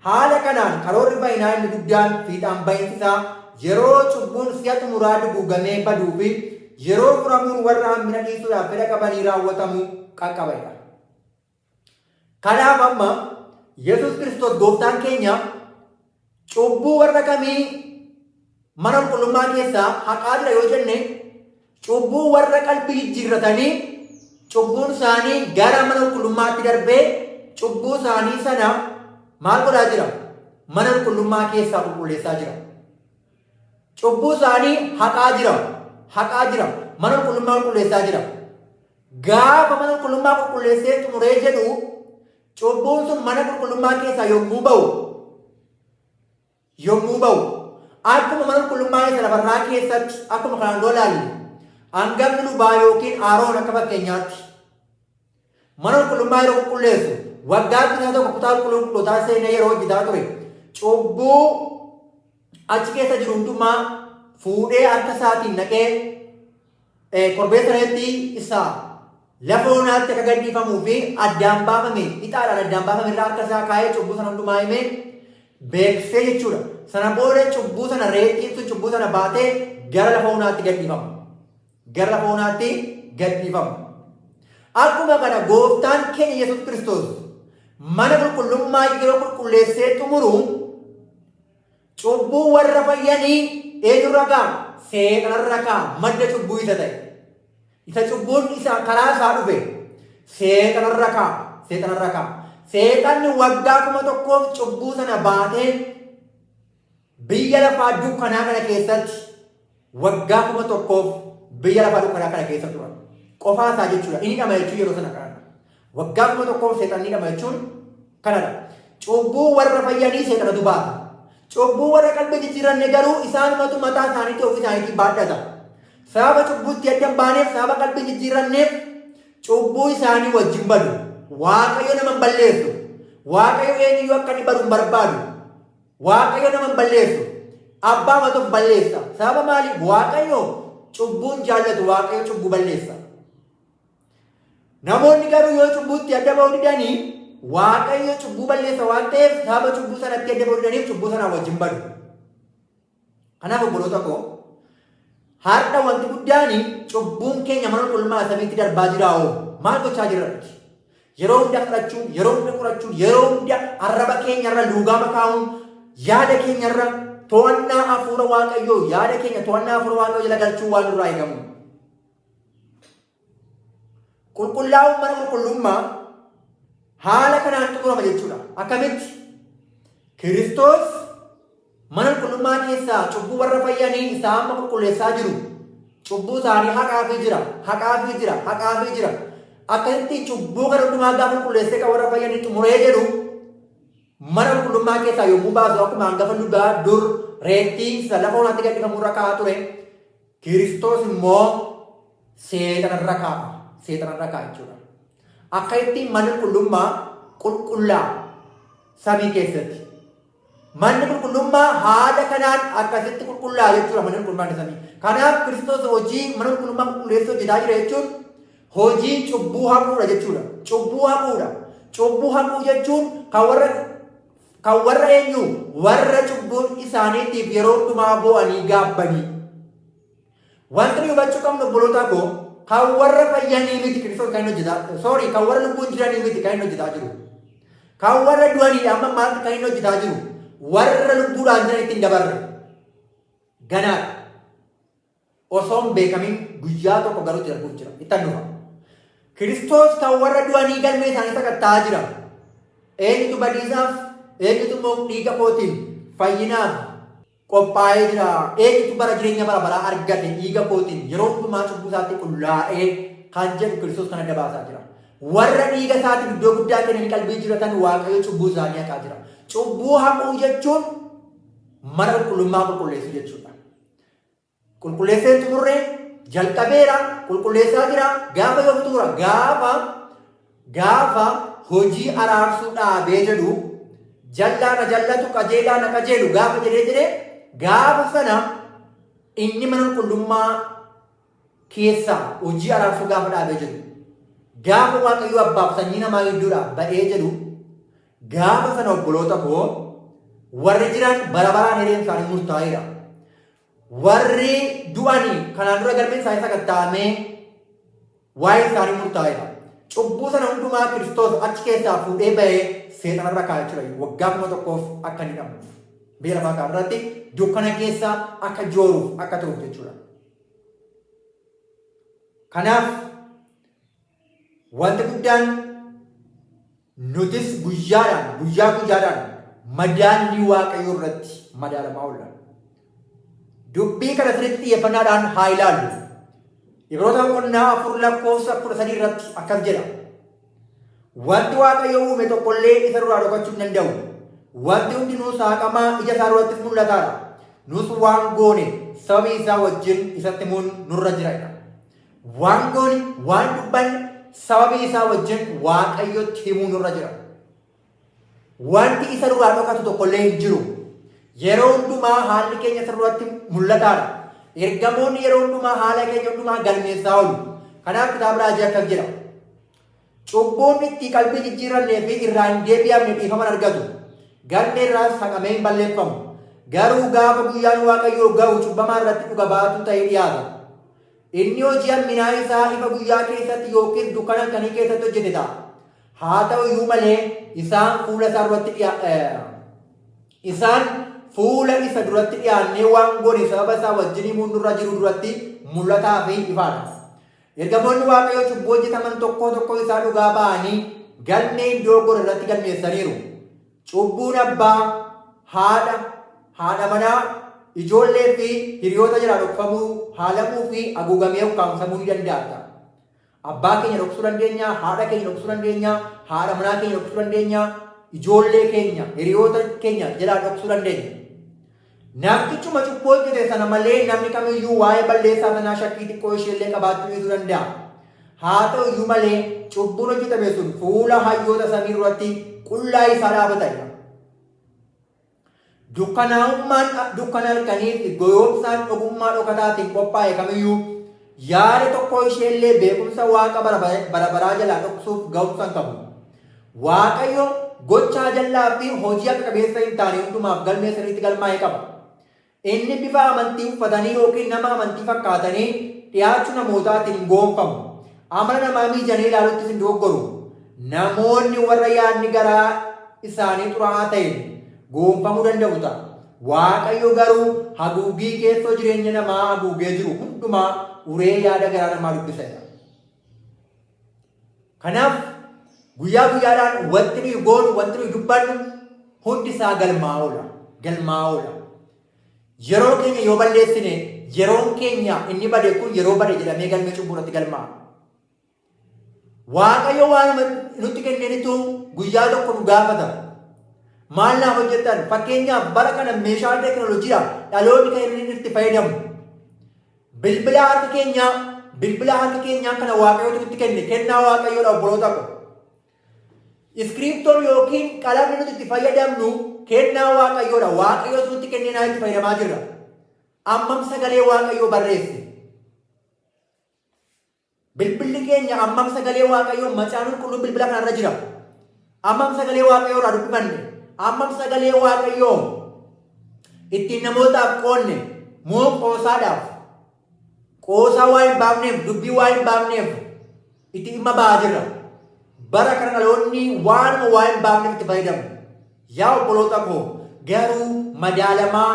Haala kanaan karoorri baay'inaa inni guddaan fiixaan bahinsisaa yeroo cubbuun si'a xumuraa duguugamee baduu fi yeroo furamuun warra hammina dhiisuudhaaf fedha qabanii raawwatamuu qaqqabedha. Kanaaf amma Yesuus Kiristoos gooftaan keenya cubbuu warra kamii mana qulqullummaa keessaa haqaa jira yoo jenne, cubbuu warra qalbii jijjiirratanii cubbuun isaanii gara mana qulqullummaatti darbee cubbuu isaanii sana maal godhaa jira? Mana qulqullummaa keessaa qulqulleessaa jira. Cubbuu isaanii haqaa jira. Mana qulqullummaa qulqulleessaa jira. Gaafa mana qulqullummaa qulqulleessee xumuree jedhu cubbuun sun mana qulqullummaa keessaa yommuu ba'u akkuma mana qulqullummaa isa lafarraa keessatti akkuma kanaan dura ilaalle hangafni lubaa yookiin Aaroon akka fakkeenyaatti mana qulqullummaa yeroo qulqulleessu waggaatti isaa tokko kutaa qulqullootaa seenee yeroo hojjetaa ture cubbuu achi keessa jiru hundumaa fuudhee harka isaatiin naqee korbeessa reetti isaa lafa onaatti akka gadhiifamuu fi addaan baafame ixaadhaan addaan baafame irraa harka isaa kaa'ee cubbuu sana hundumaa himee beeksisee jechuudha. Sana booda cubbuu sana reettiin sun cubbuu sana baatee gara lafa onaatti gadhiifama. Akkuma kana gooftaan keenya Yesuus Kiristoos mana qulqullummaa yeroo qulqulleessee xumuru cubbuu warra fayyanii eenyurra ka'a? Seexanarra ka'a. Madda cubbuu isa ta'e. Isa cubbuun isa karaa isaa dhufe seexanarra ka'a. Seexanni waggaa 1,000 cubbuu sana baatee biyya lafaa dukkanaa kana keessatti waggaa 1,000 biyya lafaa dukkanaa kana keessa turan. Qofaa isaa jechuudha. Inni dhama jechuun yeroo sana kanadha. Waggaa 1,000 seexanni dhama jechuun kanadha. Cubbuu warra fayyanii seexanatu baata. Cubbuu warra qalbii jijjiiranne garuu isaanumatu mataa isaaniitti ofii isaaniitiin baadhata. Sababa cubbuutti adda hin baaneef sababa qalbii jijjiiranneef cubbuu isaanii wajjin badu. Waaqayyo nama hin balleessu. Waaqayyo eenyuyyuu akka inni badu hin barbaadu. Waaqayyo nama hin balleessu. Abbaa matuuf balleessa. Sababa maaliif? Waaqayyo cubbuun jaallatu. Waaqayyo cubbuu balleessa. Namoonni garuu yoo cubbuutti adda ba'uu didanii Waaqayyo cubbuu balleessa waan ta'eef sababa cubbuu sanatti adda ba'uu didaniif cubbuu sanaa wajjin badu. Kanaaf obboloota koo har'a wanti guddaani cubbuun keenya mana qulqullummaa samiitti darbaa jiraa'oo maal gochaa jirratti? Yeroo hunda fudhachuun, yeroo hunda qorachuun, yeroo hunda arraba keenyarra luugaama kaa'uun, yaada keenyarra to'annaa hafuura Waaqayyoo, yaada keenya to'annaa hafuura Waaqayyoo jala galchuun waan nurraa eegamu. Qulqullaa'uun mana qulqullummaa haala kanaan xumurama jechuudha. Akkamitti? Kiristoos mana qulqullummaa keessaa cubbuu warra fayyanii isaan amma qulqulleessaa jiru. Cubbuu isaanii haqaafii jira. Akkasitti cubbuu kana hundumaa gaafa qulqulleessee kan warra fayyanii xumuree jedhu mana qulqullummaa keessaa yommuu baasu akkuma hangafa lubaa dur reettii isa lafa onaatti gadhiifamuu irra kaa'aa ture Kiristoos immoo seexanarra kaa'a jechuudha. Akka ittiin manni qulqullummaa qulqullaa samii keessatti. Manni qulqullummaa haala kanaan akkasitti qulqullaa jechuudha manni qulqullummaa samii. Kanaaf Kiristoos hojii mana qulqullummaa qulqulleessuu hojjetaa jira jechuun hojii cubbuu haquudha jechuudha. Cubbuu haquu jechuun kan warra eenyu warra cubbuun isaaniitiif yeroo hundumaa boo'anii gaabbanii. Wanti nuyi hubachuu qabnu obboloota koo kan warra fayyanii miti Kiristoos kan hojjetaa kan warra lubbuun jiranii miti kan hojjetaa jiru. Kan warra du'anii amma maaltu kan hojjetaa jiru? Warra lubbuudhaan jiran ittiin dabarre. Ganaadha. Osoo hin beekamin guyyaa tokko garuu itti darbuuf jira. Itti dhufa. Kiristoos kan warra du'anii galmee isaanii sakatta'aa jira. eenyutu badiisaaf eenyutu immoo dhiiga kootiin fayyinaaf qophaa'ee jira eenyutu bara jireenya bara baraa argate dhiiga kootiin yeroo hundumaa cubbuu isaatti qullaa'ee kan jedhu Kiristoos kana dabaasaa jira. Warra dhiiga isaatiif iddoo guddaa kennanii qalbii jiratan Waaqayyo cubbuu isaanii haqaa jira. Cubbuu haquu jechuun mana qulqullummaa qulqulleessuu jechuudha. Qulqulleessee xumurree jalqabeera qulqulleessaa jira gaafa yoo xumura gaafa hojii araarsuu dhaabee jedhu jallaa na jallatu qajeelaa na qajeelu gaafa jedhee gaafa sana inni mana qulqullummaa keessaa hojii araarsuu gaafa dhaabee jedhu gaafa Waaqayyo abbaaf sanyii namaa gidduudhaa ba'ee jedhu gaafa sana obboloota koo warri jiran bara baraan hireen isaanii murtaa'eera. Warri du'anii kanaan dura galmeen isaanii sakatta'amee waa'ee isaanii murtaa'eera. Cubbuu sana hundumaa Kiristoos achi keessaa fuudhee ba'ee seexanarra kaa'ee jira. Waggaa 1,000 akka inni dhabu. Biyya lafaa kana irratti dukkana keessa akka jooruuf akka ta'uuf jechuudha. Kanaaf wanti guddaan nutis guyyaadhaan madaallii Waaqayyoo irratti madaalamaa oolla. Dubbii kana sirriitti xiyyeeffannaadhaan haa ilaallu. Ibroota 4:13 irratti akkas jedha. Wanti Waaqayyo uume tokkollee isa duraa dhokachuu hin danda'u. Wanti hundinuu saaqamaa ija isaa durattis mul'ataadha. Nus waan goone sababii isaa wajjin isatti himuun nurra jira. Waan goone waan dubbanne sababii isaa wajjin Waaqayyotti himuun nurra jira. Wanti isa duraa dhokatu tokkollee hin jiru. Yeroo hundumaa haalli keenya isa duratti mul'ataadha. Ergamoonni yeroo hundumaa haala keenya hundumaa galmeessaa oolu. Kanaaf kitaaba raajii akkas jedha. Cubbuun itti qalbii jijjiirannee fi irraa hin deebi'amne dhiifama argatu. Galmee irraas haqamee hin balleeffamu. Garuu gaafa guyyaan Waaqayyoo ga'u cubbamaa irratti dhuga baatu ta'ee dhiyaata. Inni hojii hamminaa isaa ifa guyyaa keessatti yookiin dukkana akkamii keessatti hojjete ta'a. Haa ta'u iyyuu malee isaan fuula isa duratti dhiyaannee waan goone sababa isaa wajjin himuun nurra jiru duratti mul'ataa fi ifaadha. Ergamoonni Waaqayyoo cubbuu hojjetaman tokko isaa dhugaa ba'anii galmee iddoo godhe irratti galmeessaniiru. Cubbuun abbaa, haadha manaa, ijoollee fi hiriyoota jalaa dhokfamuu, haalamuu fi haguugamee ukkaamsamuu ni danda'a. Abbaa keenya dhoksuu dandeenya, haadha keenya dhoksuu dandeenya, haadha manaa keenya dhoksuu dandeenya, ijoollee keenya, hiriyoota keenya jalaa dhoksuu dandeenya. Namtichuma cubbuu hojjete sana malee namni kamiyyuu waa'ee balleessaa sanaa shakkii xiqqoo isheellee qabaachuu dhiisuu danda'a. Haa ta'u iyyuu malee cubbuun hojjetame sun fuula hayyoota samii duratti qullaa isaa dhaabatedha. Dukkana halkanii fi goyoomsaan ogummaa dhokataatiin qophaa'e kamiyyuu yaada tokko isheellee beekumsa Waaqa bara baraa jalaa dhoksuuf ga'umsa hin qabu. Waaqayyo gochaa jallaa fi hojii akka qabeessa hin taane hundumaaf galmee sirriitti galmaa'ee qaba. Inni bifa amantii uffatanii yookiin nama amantii fakkaatanii dhiyaachuu namootaatiin hin goonfamu. Amala namaa miijanii ilaaluuttis hin doggoru. Namoonni warra yaadni garaa isaanii xuraa'aa ta'e goonfamuu danda'u ta'a. Waaqayyo garuu haguuggii keessoo jireenya namaa haguugee jiru hundumaa uree yaada garaa namaa dubbiseera. Kanaaf guyyaa guyyaadhaan wanti nuyi goonu wanti nuyi dubbannu hundi isaa galmaa oola. Yeroo keenya yoo balleessine yeroon keenya inni bade kun yeroo bade jedhamee galmee cubbuu irratti galmaa'a. Waaqayyo waan nutti kennenitu guyyaa tokko nu gaafata. Maal naaf hojjettan? Fakkeenyaaf bara kana meeshaa teekinooloojiidhaan dhaloonni kan inni itti fayyadamu. Bilbila harka keenyaa kana Waaqayyootu nutti kenne kennaa Waaqayyoodha obboloota ko. Iskiriiptoon yookiin qalamni nuti itti fayyadamnu kennaa Waaqayyoodha. Waaqayyootu nutti kennee itti fayyadamaa jirra. Ammam sagalee Waaqayyoo barreesse. Bilbilli keenya ammam sagalee Waaqayyoo macaan qulqulluu bilbila kanarra jira. Ammam sagalee Waaqayyoo irraa dubbifanne. Ammam sagalee Waaqayyoo ittiin namootaaf qoonne moo qoosaadhaaf. Qoosaa waa hin baafneef dubbii waa hin baafneef itti dhimma ba'aa jirra. Bara kana dhaloonni waanuma waa hin baafneef itti fayyadamu. Yaa obboloota koo garuu madaalamaa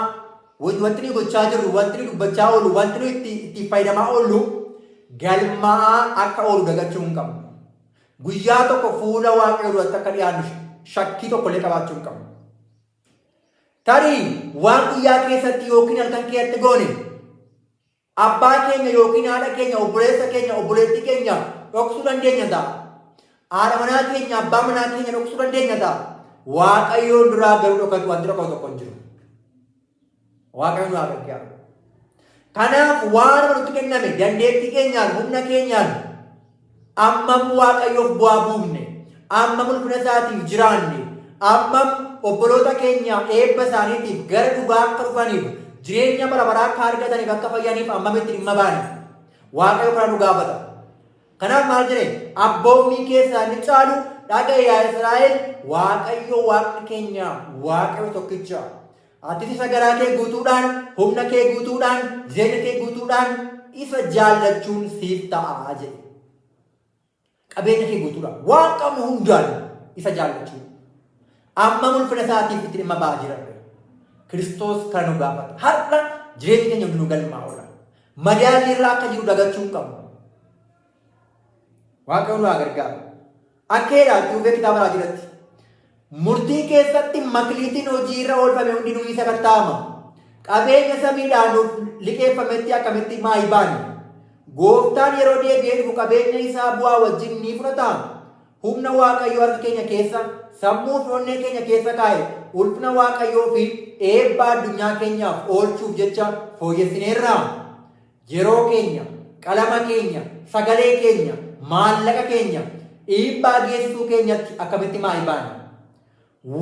wanti nuyi gochaa jirru, wanti nuyi dubbachaa oolu, wanti nuyi itti fayyadamaa oolu galmaa'aa akka oolu dagachuu hin qabnu. Guyyaa tokko fuula Waaqayyoo duratti akka dhiyaannu shakkii tokko illee qabaachuu hin qabnu. Tarii waan guyyaa keessatti yookiin halkan keessatti goone abbaa keenya yookiin haadha keenya obboleessa keenya obboleettii keenya dhoksuu dandeenya ta'a. Haadha manaa keenya abbaa manaa keenya dhoksuu dandeenya ta'a. Waaqayyoon duraa garuu dhokatu wanti dhokatu tokko hin jiru. Waaqayyoon waa gargaaru. Kanaaf waan nutti kenname dandeettii keenyaan humna keenyaan ammam waaqayyoof bu'aa buufne ammam ulfina isaatiif jiraanne ammam obboloota keenya eebba isaaniitiif gara dhugaa akka dhufaniif jireenya bara baraa akka argataniif akka fayyaniif ammamitti dhimma baane waaqayyo kana nu gaafata. Kanaaf maal jedhe abboommii keessaa ni caalu dhaga'i yaa Israa'el waaqayyo waaqni keenya waaqayyo tokkicha. Ati isa garaa kee guutuudhaan humna kee guutuudhaan jireenya kee guutuudhaan isa jaallachuun siif ta'a jedhe. Qabeenya kee guutuudhaan waan qabu hundaan isa jaallachuun amma ulfina isaatiif itti dhimma ba'aa jira. Kiristoos kan nu gaafata. Har'a jireenya keenya nu galmaa oola. Madaalli irraa akka jiru dagachuu hin qabnu. Waaqayyo nu gargaaru. Akka jedhaa duubee kitaaba raajiratti. Murtii keessatti makliitiin hojii irra oolfame hundinuu isa kattaama. Qabeenya samiidhaan liqeeffametti akkamitti maayii baane. Gooftaan yeroo deebi'ee dhufu qabeenya isaa bu'aa wajjin ni fudhata. Humna Waaqayyoo harka keenya keessa sammuu fi onnee keenya keessa kaa'e ulfina Waaqayyoo fi eebba addunyaa keenyaaf oolchuuf jecha fooyyessineerra. Yeroo keenya, qalama keenya, sagalee keenya, maallaqa keenya dhiibbaa geessisuu keenyatti akkamitti maayii baane.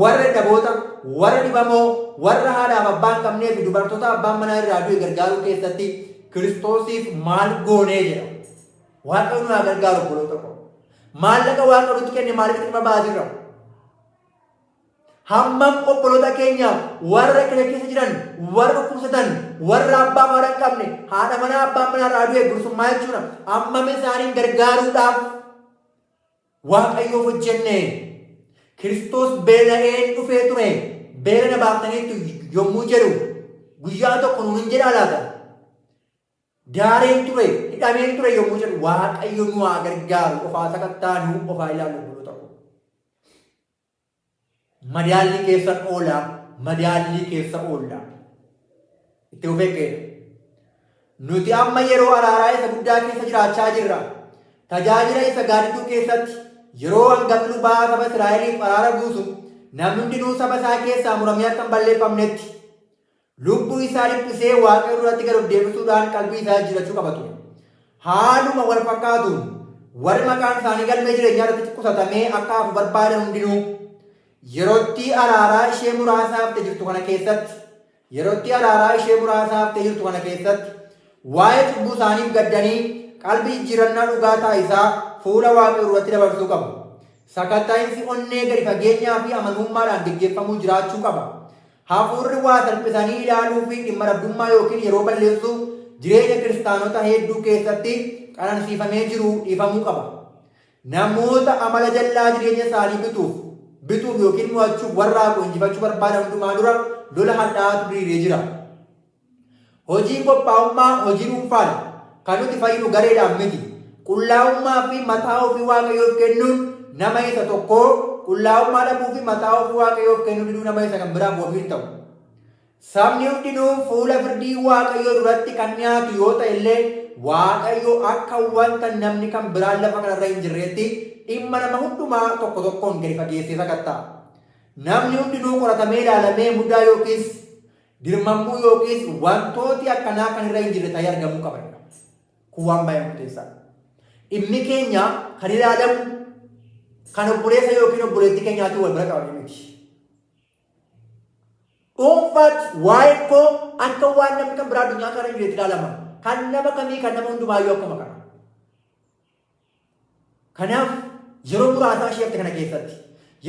Warra dhaboota, warra dhibamoo, warra haadhaaf abbaan qabnee fi dubartoota abbaan manaa irraa du'e gargaaruu keessatti Kiristoosiif maal goonee jedha. Waaqayyo nu gargaaru obboloota koo. Maallaqa Waaqa nutti kenne maaliif dhimma ba'aa jirra? Hammam obboloota keenya warra keessa jiran, warra dhukkubsatan, warra abbaa haadha hin qabne, haadha manaa abbaan manaa irraa du'e gursummaa jechuudha. Hammam isaaniin gargaaruudhaaf Waaqayyoof hojjenne. Kiristoos beela'een dhufee ture. Beela na baaftaniitu yommuu jedhu guyyaa tokko nuun hin jedhaa laata? Daareen ture, hidhameen ture yommuu jedhu Waaqayyo nu haa gargaaru ofaa sakattaa nu ofaa ilaalu bulu ta'u. Madaalli keessa oolaa, madaalli keessa oolaa. Itti dhufee keessa. Nuti amma yeroo araaraa isa guddaa keessa jiraachaa jirra. Tajaajila isa gaaddiduu keessatti yeroo hangafni lubaa saba Israa'eliif araara buusu namni hundinuu saba isaa keessaa muramee akka hin balleeffamnetti lubbuu isaa dhiphisee Waaqayyo duratti gad of deebisuudhaan qalbii isaa jiraachuu qabatu. Haaluma wal fakkaatuun warri maqaan isaanii galmee jireenyaa irratti qusatamee akka hafu barbaadan hundinuu yerootti araaraa ishee muraasaa haftee jirtu kana keessatti waa'ee cubbuu isaaniif gaddanii qalbii jijjiirannaa dhugaa taasisaa fuula Waaqayyo duratti dabarsuu qabu. Sakatta'iinsi onnee gadi fageenyaa fi amanamummaadhaan gaggeeffamuu jiraachuu qaba. Hafuurri waa salphisanii ilaaluu fi dhimma dhabdummaa yookiin yeroo balleessuu jireenya kiristaanota hedduu keessatti qanansiifamee jiru dhiifamuu qaba. Namoota amala jallaa jireenya isaanii bituuf yookiin mo'achuuf warra injifachuu barbaadan hundumaa dura lola hadhaatu diriiree jira. Hojii qophaa'ummaa hojii dhuunfaadha. Kan nuti fayyinu gareedhaan miti. Qullaa'ummaa fi mataa ofii Waaqayyoof kennuun nama isa tokkoo qullaa'ummaa dhabuu fi mataa ofii Waaqayyoof kennuu diduu nama isa kan biraaf wabii hin ta'u. Sabni hundinuu fuula firdii Waaqayyoo duratti kan dhiyaatu yoo ta'e illee Waaqayyo akka wanta namni kan biraan lafa kanarra hin jirreetti dhimma nama hundumaa tokko tokkoon gadi fageessee sakatta'a. Namni hundinuu qoratamee ilaalamee mudaa yookiis dirmamuu yookiis wantooti akkanaa kan irra hin jirre ta'ee argamuu qaba. Kun waan baay'ee murteessaadha. Dhimmi keenya kan ilaalamu kan obboleessa yookiin obboleettii keenyaatiin wal bira qabamee miti. Dhuunfaatti waa'ee koo akka waan namni kan biraa addunyaa kana jireetti ilaalama. Kan nama kamii kan nama hundumaayyuu akkuma kana. Kanaaf yeroo muraasaa ishee kana keessatti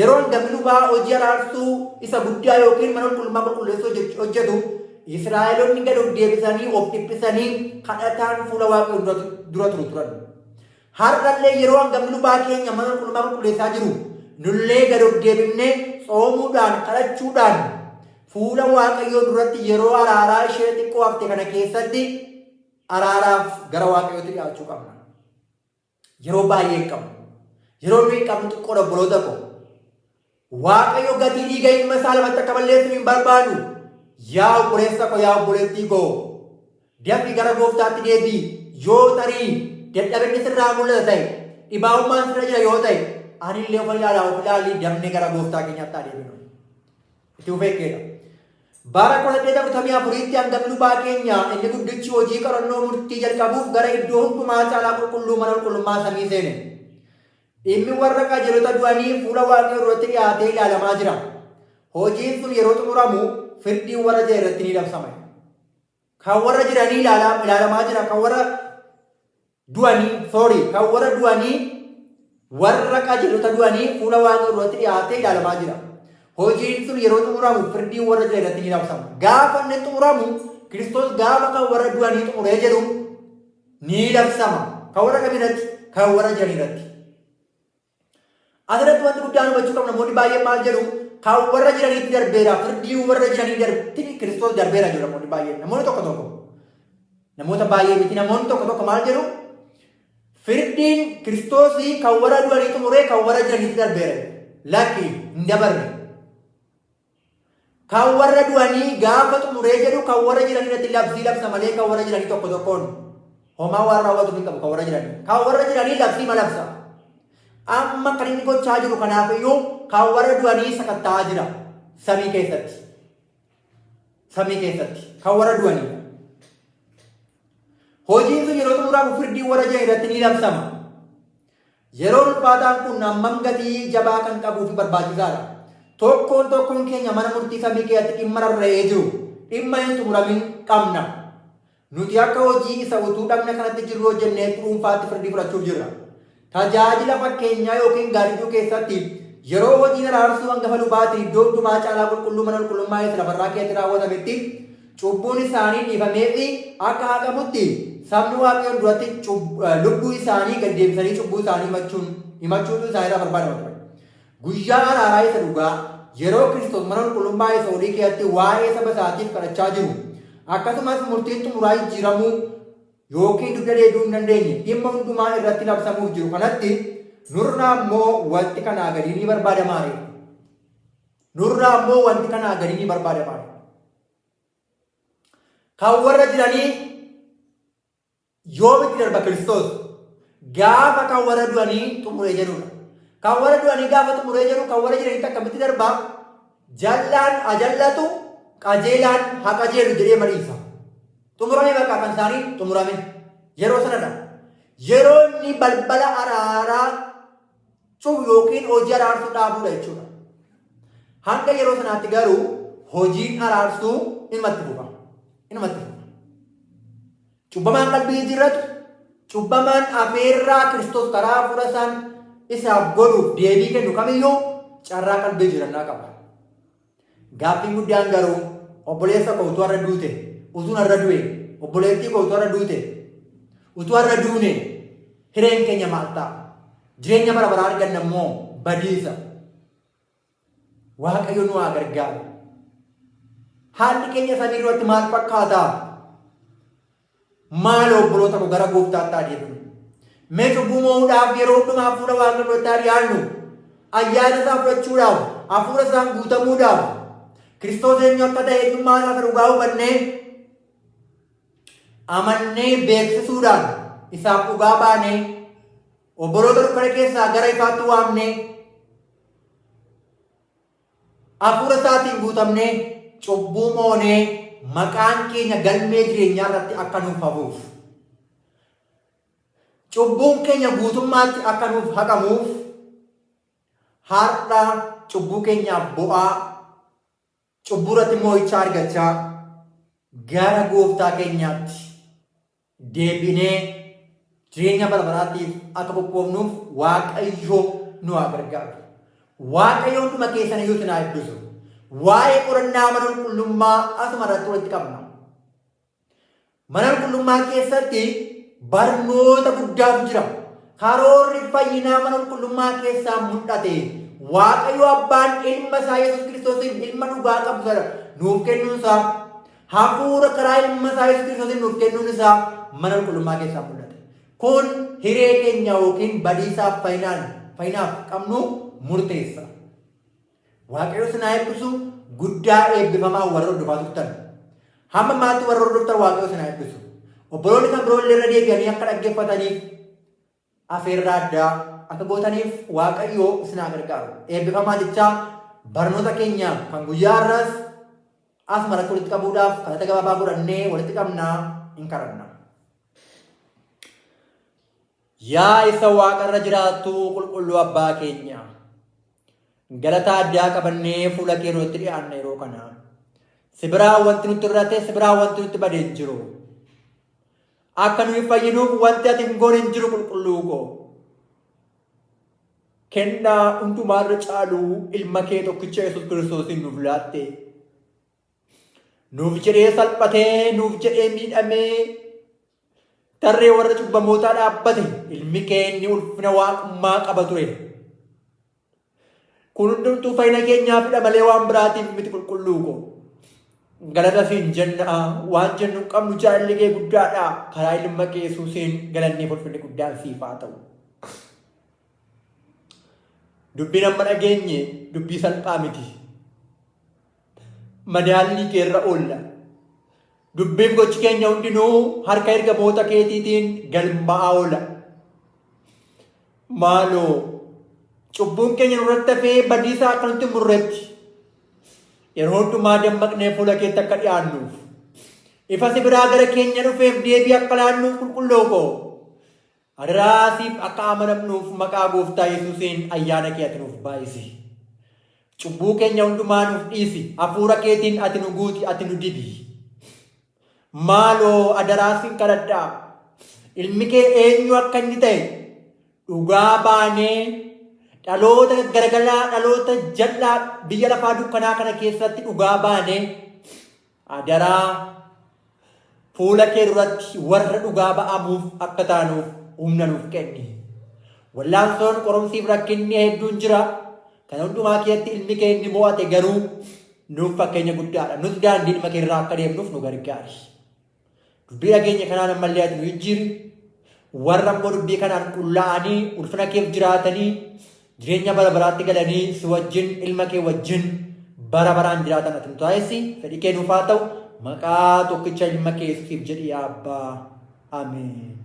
yeroo hangafni lubaa hojii araarsuu isa guddaa yookiin mana qulqullummaa qulqulleessuu hojjetu Israa'eloonni gad of deebisanii of dhiphisanii kadhataan fuula Waaqayyoo dura turan. Har'allee yeroo hangafni lubaa keenya mana qulqullummaa qulqulleessaa jiru nullee gad of deebifnee soomuudhaan kadhachuudhaan fuula Waaqayyoo duratti yeroo araaraa ishee xiqqoo hafte kana keessatti araaraaf gara Waaqayyootti dhiyaachuu qabna. Yeroo baay'ee qabna. Yeroo nuyi qabnu xiqqoodha obboloota koo. Waaqayyo gatii dhiiga ilma isaa lamatti akka balleessu hin barbaadu. Yaa obboleessa koo yaa obboleettii koo dafii gara gooftaatti deebii. Yoo tarii dadhabinni sirraa mul'ata ta'e dhibaa'ummaan sirra jira yoo ta'e ani illee of ilaalii damnee gara gooftaa keenyaatti adeemnu. Itti ufeekkeedha. Bara 1844tti hangafni lubaa keenya inni guddichi hojii qorannoo murtii jalqabuuf gara iddoo hundumaa caalaa qulqulluu mana qulqullummaa samii seene. Dhimmi warra qajeelota du'anii fuula Waaqayyoo duratti dhiyaatee ilaalamaa jira. Hojiin sun yeroo xumuramu firdiin warra jira irratti ni labsama. Kan warra jiranii ilaalamaa jira. Kan warra du'anii warra qajeelota du'anii fuula Waaqayyoo duratti dhiyaatee ilaalamaa jira. Hojiin sun yeroo xumuramu firdiin warra jira irratti ni labsama. Gaafa inni xumuramu Kiristoos gaafa kan warra du'anii xumuree jedhu ni labsama. Kan warra kamirratti? Kan warra jiranii irratti. Asirratti wanti guddaan hubachuu qabu namoonni baay'een maal jedhu kan warra jiraniitti darbeera firdii warra jiranii darbiti Kiristoos darbeera jedhu namoonni baay'een. Namoota baay'ee miti namoonni tokko maal jedhu firdiin Kiristoosii kan warra du'anii xumuree kan warra jiraniitti darbeera. Lakki hin dabarre. Kan warra du'anii gaafa xumuree jedhu kan warra jiranii irratti labsii labsa malee kan warra jiranii tokkoon homaa waan raawwatuuf hin qabu kan warra jiranii. Kan warra jiranii labsii ma labsa. Amma kan inni gochaa jiru kanaaf iyyuu kan warra du'anii sakatta'aa jira samii keessatti. Kan warra du'anii. Hojiin sun yeroo xumuramu firdii warra jiran irratti ni labsama. Yeroo ulfaataan kun hammam gatii jabaa kan qabuu fi barbaachisaadha. Tokkoon keenya mana murtii samii keessatti dhimma rarra'ee jiru dhimma hin xumuramin qabna. Nuti akka hojii isa utuu dhabna kanatti jirru hojjennee dhuunfaatti firdii fudhachuuf jirra. Tajaajila fakkeenyaa yookiin gaariiduu keessatti yeroo hojiin araarsuu hangafa lubaatiin iddoo hundumaa caalaa qulqulluu mana qulqullummaa isa lafarraa keessatti raawwatametti cubbuun isaanii dhiifamee fi akka haqamutti sabni Waaqayyoon duratti lubbuu isaanii gad deebisanii cubbuu isaanii himachuutu isaanirraa barbaadama. Guyyaa araaraa isa dhugaa yeroo Kiristoos mana qulqullummaa isa olii keessatti waa'ee saba isaatiif kadhachaa jiru. Akkasumas murtiin xumuraa jijjiiramuu yookiin dugda deebi'uu hin dandeenye dhimma hundumaa irratti labsamuuf jiru kanatti nurraa immoo wanti kanaa gadii ni barbaadamaare. Kan warra jiranii yoomitti darba Kiristoos gaafa kan warra du'anii xumuree jedhudha. Kan warra du'anii gaafa xumuree jedhu kan warra jiranitti akkamitti darba? Jallaan ajallatu qajeelaan haa qajeelu jedhee mariisa. Xumuramee bakka kan isaanii xumurame yeroo sanadha. Yeroo inni balbala araaraa cufu yookiin hojii araarsuu dhaabuudha jechuudha. Hanga yeroo sanaatti garuu hojiin araarsuu ilmatti fufa. Cubbamaan qalbii jirratu cubbamaan afeerraa Kiristoos karaa fuula isaan isaaf godhuuf deebii kennu kamiyyuu carraa qalbii jirannaa qaba. Gaaffiin guddaan garuu obboleessa koo utuu har'a duute utuun har'a du'e obboleettii koo utuu har'a duute utuu har'a duune hireen keenya maal ta'a? Jireenya bara baraa arganna immoo badiisa. Waaqayyo nu haa gargaaru. Haalli keenya samii irratti maal fakkaata? Maal obboloota koo gara gooftaatti adeemnu? Mee cubbuu mo'uudhaaf yeroo hundumaa fuula Waaqayyoo duratti ari'aannu ayyaana isaa fudhachuudhaaf hafuura isaan guutamuudhaaf Kiristoos eenyu akka ta'e eenyummaa isaa dhugaa hubannee amannee beeksisuudhaan isaaf dhugaa baanee obboloota dukkana keessaa gara ifaatti waamnee hafuura isaatiin guutamnee cubbuu moonee maqaan keenya galmee jireenyaa irratti akka nuuf hafuuf cubbuun keenya guutummaatti akka nuuf haqamuuf har'a cubbuu keenyaaf bu'aa cubbuu irratti moo'ichaa argachaa gara gooftaa keenyaatti deebinee jireenya bara baraatiif akka qophoofnuuf Waaqayyo nu haa gargaaru. Waaqayyo hunduma keessan iyyuu isin haa eebbisu. Waa'ee qorannaa mana qulqullummaa asuma irratti walitti qabna. Mana qulqullummaa keessatti barnoota guddaatu jira. Karoorri fayyinaa mana qulqullummaa keessaa mul'ate. Waaqayyo abbaan ilma isaa Yesuus Kiristoosiin ilma dhugaa qabu sana nuuf kennuun isaa hafuura karaa ilma isaa Yesuus Kiristoosiin nuuf kennuun isaa mana qulqullummaa keessaa mul'ate. Kun hiree keenya yookiin badiisaaf fayyinaaf qabnu murteessa. Waaqayyo sinaa eebbisu guddaa eebbifamaa warra hordofaa turtan. Hamma maatti warra hordoftan Waaqayyo sinaa eebbisu. Obboloonni kan biroollee irra deebi'anii akka dhaggeeffataniif afeerraa addaa akka gootaniif Waaqayyo sinaa gargaaru. Eebbifamaa jechaa barnoota keenya kan guyyaa har'aas asuma irratti walitti qabuudhaaf kadhata gabaabaa godhannee walitti qabnaa hin kadhanna. Yaa isa waaqarra jiraattu qulqulluu abbaa keenya galata addaa qabannee fuula kee irratti dhiyaanna yeroo kana. Si biraa wanti nutti irratti si biraa wanti nutti badee hin jiru. Akka nuyi fayyinuuf wanti ati hin goone hin jiru qulqulluu koo. Kennaa hundumaarra caalu ilma kee tokkicha Yesuus Kiristoosiin nuuf laatte. Nuuf jedhee salphatee nuuf jedhee miidhamee tarree warra cubbamootaa dhaabbate ilmi kee inni ulfina waaqummaa qaba ture. Kun hundumtuu fayyina keenyaafidha malee waan biraatiif miti qulqulluu koo. Galata siin jenna waan jennu qabnu jaalalli kee guddaadha. Karaa ilma kee Yesuusiin galanni ulfinni guddaan siif haa ta'u. Dubbiin amma dhageenye dubbii salphaa miti. Madaalli kee irra oolla. Dubbiin gochi keenya hundinuu harka ergamoota keetiitiin galmaa'aa oola. Maaloo cubbuun keenya nurratti hafee badiisaa akka nutti murreetti. Yeroo hundumaa dammaqnee fuula keetti akka dhiyaannuuf. Ifa si biraa gara keenya dhufeef deebii akka laannuuf qulqulluu koo. Adaraasiif akka amanamnuuf maqaa gooftaa Yesuusiin ayyaana kee ati nuuf baay'isi. Cubbuu keenya hundumaa nuuf dhiisi. Hafuura keetiin ati nu guuti ati nu dibi. Maaloo adaraasiin kadhadhaa. Ilmi kee eenyu akka inni ta'e dhugaa baanee dhaloota garagalaa dhaloota jal'aa biyya lafaa dukkanaa kana keessatti dhugaa baanee adaraa fuula kee duratti warra dhugaa ba'amuuf akka taanuuf humna nuuf kenni. Wallaansoon qoromsiif rakkinni hedduun jira. Kana hundumaa keessatti ilmi kee inni mo'ate garuu nuuf fakkeenya guddaadha. Nus daandii ilma kee irraa akka deemnuuf nu gargaari. Dubbii dhageenya kanaan ammallee ati nu jijjiiri. Warra immoo dubbii kanaan qullaa'anii ulfina keef jiraatanii jireenya bara baraatti galanii si wajjin ilma kee wajjin bara baraan jiraatan ati nu taasisi. Fedhii kee nuuf haa ta'u maqaa tokkicha ilma kee Yesuusiif jedhi yaa Abbaa. Ameen.